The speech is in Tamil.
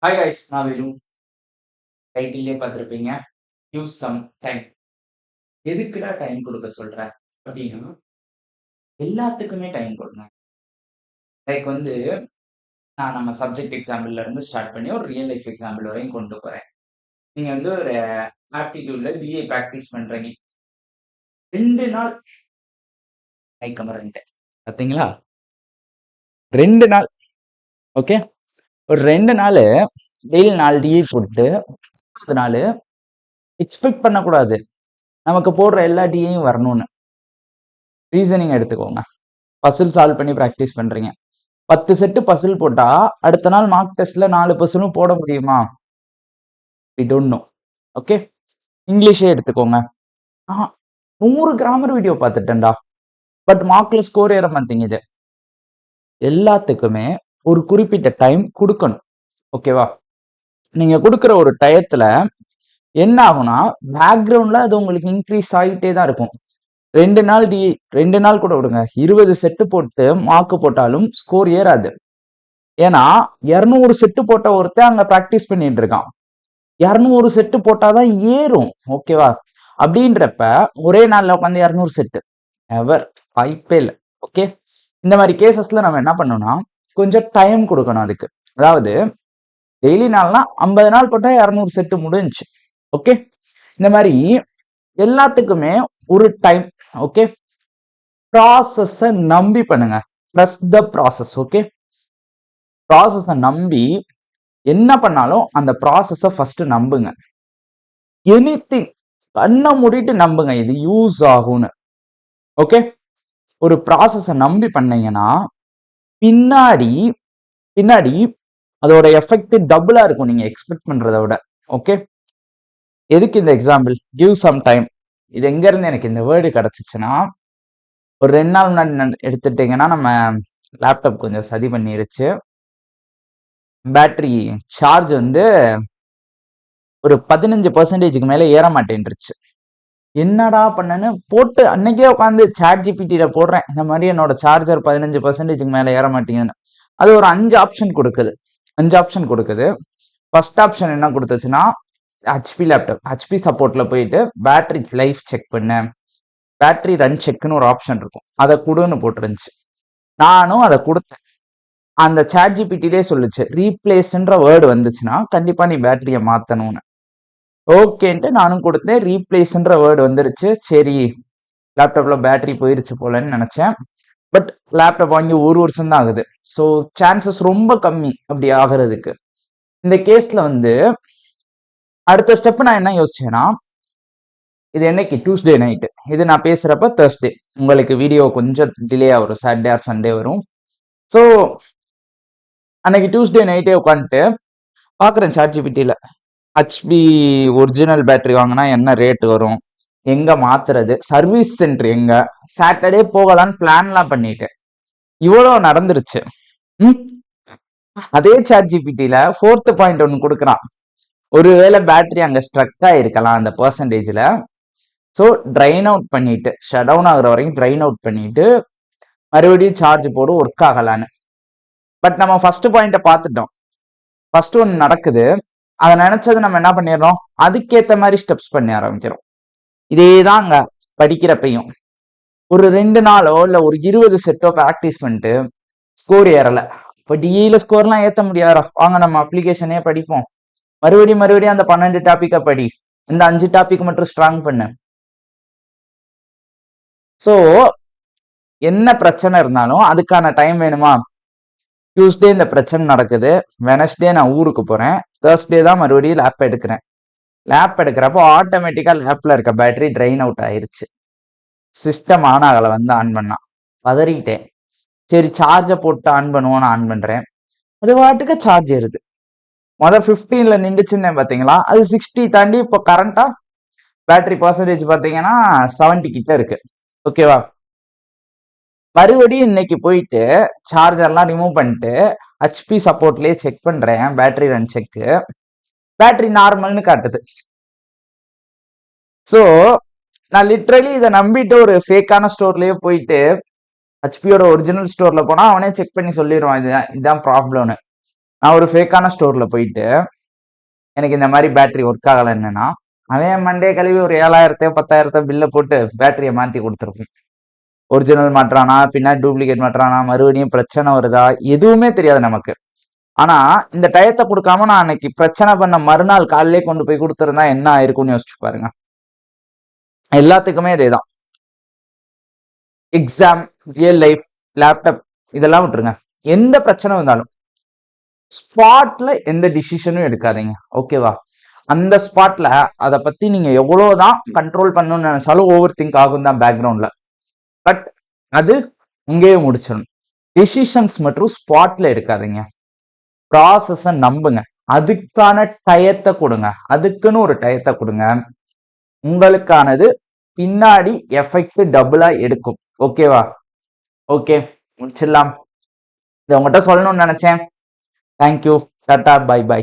ஹாய் கைஸ், நான் வேலு. டைட்டிலே பார்த்துருப்பீங்க. Use some time. எதுக்குடா டைம் கொடுக்க சொல்ற அப்படின்னா, எல்லாத்துக்குமே டைம் கொடுங்க. லைக் நான் நம்ம சப்ஜெக்ட் எக்ஸாம்பிள்ல இருந்து ஸ்டார்ட் பண்ணி ஒரு ரியல் லைஃப் எக்ஸாம்பிள் வரையும் கொண்டு போறேன். நீங்க ஒரு ஆப்டிடியூட்ல பிஏ ப்ராக்டிஸ் பண்றீங்க. 2 நாள் லைக் கமரண்ட் பார்த்தீங்களா? 2 நாள் ஓகே. ஒரு 2 நாள் டெய்லி 4 டிஏ போட்டு 4 நாள் எக்ஸ்பெக்ட் பண்ணக்கூடாது நமக்கு போடுற எல்லா டிஏயும் வரணும்னு. ரீசனிங் எடுத்துக்கோங்க. பசில் சால்வ் பண்ணி ப்ராக்டிஸ் பண்றீங்க. 10 செட்டு பசில் போட்டா அடுத்த நாள் மார்க் டெஸ்ட்ல 4 பசிலும் போட முடியுமா? We don't know. ஓகே, இங்கிலீஷே எடுத்துக்கோங்க. 100 கிராமர் வீடியோ பார்த்துட்டேன்டா, பட் மார்க்ல ஸ்கோர் ஏற மாட்டேங்குது. எல்லாத்துக்குமே ஒரு குறிப்பிட்ட டைம் கொடுக்கணும். ஓகேவா? நீங்க கொடுக்குற ஒரு டயத்துல என்ன ஆகும்னா, பேக்ரவுண்ட்ல அது உங்களுக்கு இன்க்ரீஸ் ஆகிட்டே தான் இருக்கும். 2 நாள் கூட விடுங்க, 20 செட்டு போட்டு மார்க் போட்டாலும் ஸ்கோர் ஏறாது. ஏன்னா 200 செட்டு போட்ட ஒருத்தன் அங்க ப்ராக்டிஸ் பண்ணிட்டு இருக்கான். 200 செட்டு போட்டாதான் ஏறும். ஓகேவா? அப்படின்றப்ப ஒரே நாள்ல உட்காந்து 200 செட்டு எவர் வாய்ப்பே இல்லை. ஓகே, இந்த மாதிரி கேசஸ்ல நம்ம என்ன பண்ணணும்னா, கொஞ்சம் டைம் கொடுக்கணும் அதுக்கு. அதாவது டெய்லி நாள்னா 50 நாள் போட்டா 200 செட்டு முடிஞ்சு. ஓகே, இந்த மாதிரி எல்லாத்துக்குமே ஒரு டைம். ஓகே, ப்ராசஸ நம்பி பண்ணுங்க. Trust the process. ஓகே, ப்ராசஸ நம்பி என்ன பண்ணாலும் அந்த ப்ராசஸ ஃபர்ஸ்ட் நம்புங்க. எனிதிங் கண்ணை மூடிட்டு நம்புங்க, இது யூஸ் ஆகும்னு. ஓகே, ஒரு ப்ராசஸ நம்பி பண்ணீங்கன்னா பின்னாடி பின்னாடி அதோட எஃபெக்ட் டபுளா இருக்கும் நீங்க எக்ஸ்பெக்ட் பண்றதை விட. ஓகே, எதுக்கு இந்த எக்ஸாம்பிள்? Give some time. இது எங்க இருந்து எனக்கு இந்த வேர்டு கிடைச்சிச்சுன்னா, ஒரு 2 நாள் முன்னாடி எடுத்துட்டீங்கன்னா நம்ம லேப்டாப் கொஞ்சம் சதி பண்ணிருச்சு. பேட்டரி சார்ஜ் ஒரு 15% மேல ஏற மாட்டேன்ருச்சு. என்னடா பண்ணன்னு போட்டு அன்னைக்கே உட்காந்து சாட் ஜிபிடியில போடுறேன், இந்த மாதிரி என்னோட சார்ஜர் 15% மேல ஏற மாட்டேங்குதுன்னு. அது ஒரு 5 ஆப்ஷன் கொடுக்குது. ஃபர்ஸ்ட் ஆப்ஷன் என்ன கொடுத்துச்சுன்னா, ஹெச்பி லேப்டாப், ஹெச்பி சப்போர்ட்ல போயிட்டு பேட்டரி லைஃப் செக் பண்ண, பேட்டரி ரன் செக்னு ஒரு ஆப்ஷன் இருக்கும், அதை கொடுன்னு போட்டுருந்துச்சு. நானும் அதை கொடுத்தேன். அந்த சாட் ஜிபிடிலே சொல்லுச்சு, ரீப்ளேஸ்ன்ற வேர்டு வந்துச்சுன்னா கண்டிப்பா நீ பேட்டரியை மாத்தணும்னு. ஓகேன்ட்டு நானும் கொடுத்தேன். ரீப்ளேஸ்ன்ற வேர்டு வந்துருச்சு. சரி, லேப்டாப்ல பேட்டரி போயிருச்சு போலன்னு நினைச்சேன். பட் லேப்டாப் வாங்கி 1 வருஷம் தான் ஆகுது. ஸோ சான்சஸ் ரொம்ப கம்மி அப்படி ஆகிறதுக்கு. இந்த கேஸ்ல அடுத்த ஸ்டெப் நான் என்ன யோசிச்சேன்னா, இது என்னைக்கு டியூஸ்டே நைட்டு, இது நான் பேசுறப்ப தேர்ஸ்டே, உங்களுக்கு வீடியோ கொஞ்சம் டிலே வரும், சாட்டர்டே ஆர் சண்டே வரும். ஸோ அன்னைக்கு டியூஸ்டே நைட்டே உட்காந்துட்டு பாக்குறேன் சாட் ஜிபிடியில, ஹெச்பி ஒரிஜினல் பேட்டரி வாங்கினா என்ன ரேட் வரும், எங்க மாத்துறது, சர்வீஸ் சென்டர் எங்க, சாட்டர்டே போகலான்னு பிளான்லாம் பண்ணிட்டேன். இவ்வளவு நடந்துருச்சு. அதே சாட் ஜிபிடியில 4th பாயிண்ட் ஒன்னு கொடுக்குறான். ஒருவேளை பேட்டரி அங்க ஸ்ட்ரக் ஆயிருக்கலாம் அந்த பெர்சன்டேஜ்ல. ஸோ ட்ரைன் அவுட் பண்ணிட்டு, ஷட் டவுன் ஆகுற வரைக்கும் ட்ரைன் அவுட் பண்ணிட்டு மறுபடியும் சார்ஜ் போடு ஒர்க் ஆகலான்னு. பட் நம்ம ஃபர்ஸ்ட் பாயிண்ட பார்த்துட்டோம். ஃபர்ஸ்ட் ஒன்று நடக்குது, அதை நினைச்சது நம்ம என்ன பண்ணிடுறோம், அதுக்கேற்ற மாதிரி ஸ்டெப்ஸ் பண்ணி ஆரம்பிக்கிறோம். இதேதான் அங்க படிக்கிறப்பையும் ஒரு 2 நாளோ இல்ல ஒரு 20 செட்டோ ப்ராக்டிஸ் பண்ணிட்டு ஸ்கோர் ஏறல. இப்போ டிஇல ஸ்கோர்லாம் ஏற்ற முடியாதா? வாங்க நம்ம அப்ளிகேஷனே படிப்போம். மறுபடியும் அந்த 12 டாபிக்கை படி, இந்த 5 டாபிக் மட்டும் ஸ்ட்ராங் பண்ணு. ஸோ என்ன பிரச்சனை இருந்தாலும் அதுக்கான டைம் வேணுமா? டியூஸ்டே இந்த பிரச்சனை நடக்குது, வெனஸ்டே நான் ஊருக்கு போறேன், தேர்ஸ்டே தான் மறுபடியும் லேப் எடுக்கிறேன். லேப் எடுக்கிறப்போ ஆட்டோமேட்டிக்கா லேப்ல இருக்க பேட்டரி ட்ரைன் அவுட் ஆயிருச்சு. சிஸ்டம் ஆன் ஆகலை, ஆன் பண்ணா பதறிட்டேன். சரி, சார்ஜை போட்டு ஆன் பண்ணுவோன்னு ஆன் பண்றேன், அது வாட்டுக்கு சார்ஜ் ஏறுது. 15ல நின்றுச்சுன்னு பாத்தீங்களா, அது 60 தாண்டி இப்போ கரண்டா பேட்டரி பர்சன்டேஜ் பாத்தீங்கன்னா 70 கிட்ட இருக்கு. ஓகேவா? மறுபடியும் இன்னைக்கு போயிட்டு சார்ஜர்லாம் ரிமூவ் பண்ணிட்டு ஹெச்பி சப்போர்ட்லயே செக் பண்றேன், பேட்டரி ரன் செக், பேட்டரி நார்மல்னு காட்டுது. ஸோ நான் லிட்ரலி இதை நம்பிட்டு ஒரு ஃபேக்கான ஸ்டோர்லயே போயிட்டு ஹெச்பியோட ஒரிஜினல் ஸ்டோர்ல போனா அவனே செக் பண்ணி சொல்லிடுவான், இதுதான் ப்ராப்ளம்னு. நான் ஒரு ஃபேக்கான ஸ்டோர்ல போயிட்டு எனக்கு இந்த மாதிரி பேட்டரி ஒர்க் ஆகலை என்னன்னா, அவன் மண்டே கழுவி ஒரு 7,000 10,000 பில்ல போட்டு பேட்டரியை மாத்தி கொடுத்துருப்போம். ஒரிஜினல் மாட்டுறானா, பின்னாடி டூப்ளிகேட் மாட்டுறானா, மறுபடியும் பிரச்சனை வருதா, எதுவுமே தெரியாது நமக்கு. ஆனா இந்த டயத்தை கொடுக்காம நான் அன்னைக்கு பிரச்சனை பண்ண மறுநாள் காலையிலே கொண்டு போய் கொடுத்துருந்தா என்ன ஆயிருக்கும்னு யோசிச்சு பாருங்க. எல்லாத்துக்குமே இதேதான். எக்ஸாம், ரியல் லைஃப், லேப்டாப் இதெல்லாம் விட்டுருங்க. எந்த பிரச்சனை வந்தாலும் ஸ்பாட்ல எந்த டிசிஷனும் எடுக்காதீங்க. ஓகேவா? அந்த ஸ்பாட்ல அதை பத்தி நீங்க எவ்வளவுதான் கண்ட்ரோல் பண்ணணும்னு நினைச்சாலும் ஓவர் திங்க் ஆகும் தான் பேக்ரவுண்ட்ல. பட் அது இங்கேயே முடிச்சிடணும். டிசிஷன்ஸ் மற்றும் ஸ்பாட்ல எடுக்காதீங்க. ப்ராசஸ நம்புங்க. அதுக்கான டயத்தை கொடுங்க. அதுக்குன்னு ஒரு டயத்தை கொடுங்க. உங்களுக்கானது பின்னாடி எஃபெக்ட் டபுளா எடுக்கும். ஓகேவா? ஓகே, முடிச்சிடலாம். இதை உங்ககிட்ட சொல்லணும்னு நினைச்சேன். தேங்க்யூ. Tata, bye by.